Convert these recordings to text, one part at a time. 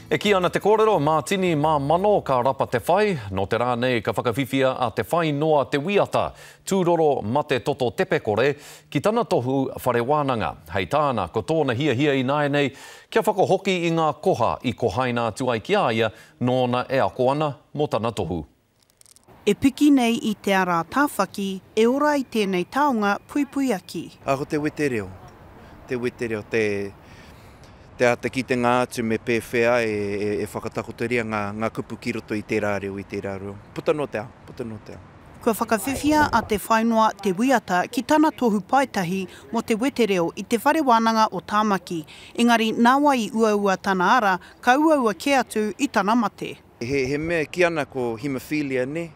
E ki ana te kōrero, mā tini mā mano ka rapa te whai, no te rā nei ka whakawhiwhia a te whai noa te wiata, tūroro ma te toto tepe kore, ki tana tohu whare wānanga. Hei tāna, ko tōna hia I nāi nei, kia whakahoki I ngā koha I ko haina tuai ki aia, nōna e ako ana mo tana tohu. E piki nei I te ara tāwhaki, e ora I tēnei taonga pui aki. Ako te wetereo, te ki te ngā atu me pēwhea e whakatakotoria ngā kupu ki roto I te rāreo. Puta no te ao. Kua whakawhiwhia a te whainoa te wiata ki tana tohu paitahi mo te wetereo I te whare wānanga o Tāmaki. Engari nāwa I uaua tana ara, ka uaua ke atu I tana mate. He mea ki ana ko hemophilia ne,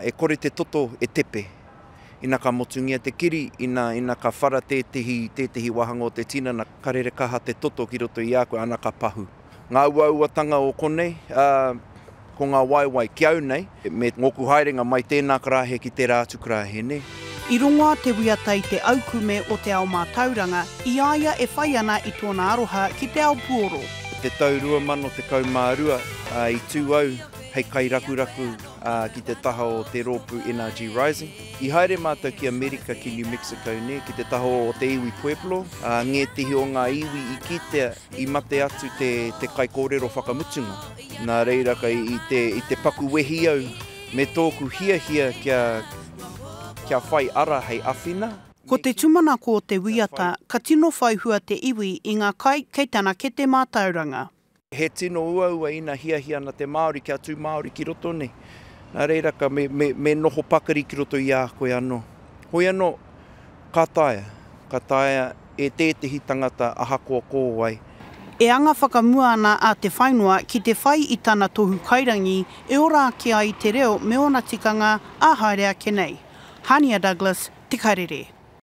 e kore te toto e tepe. Ina ka motungia te kiri, ina ka whara tētehi wahanga o te tinana, ka rere kaha te toto ki roto I a koe ana ka pahu. Ngā uauatanga o konei, ko ngā waiwai ki au nei, me ngoku haerenga mai tēnā karahe ki te rātu karahe ne. I rongoa te wiata I te aukume o te ao mātauranga, I aia e whai ana I tōna aroha ki te ao puoro. Te taurua mano te kaumārua, I tū au, hei kai rakuraku ki te taha o te rōpu NRG Rising. I haere mātou ki Amerika ki New Mexico ne, ki te taha o te iwi Pueblo. Nge tihi o ngā iwi I kitea I mate atu te kai kōrero whakamutunga. Nā reira kai I te paku wehi au me tōku hia kia whai ara hei awhina. Ko te tumana ko te wiata, ka tino whaihua te iwi I ngā kai kei tana ke te mātauranga. He tino uaua ina hia na te Māori kia tū Māori ki roto ne. Nā reira ka me noho pakari ki roto I a koe anō. Hoi anō, ka taia e tētehi tangata aha kua kōwai. E anga whakamua ana a te whainua ki te whai I tana tohu kairangi, e ora ki ai te reo me ona tikanga a haere ake nei. Hania Douglas, Te Kairere.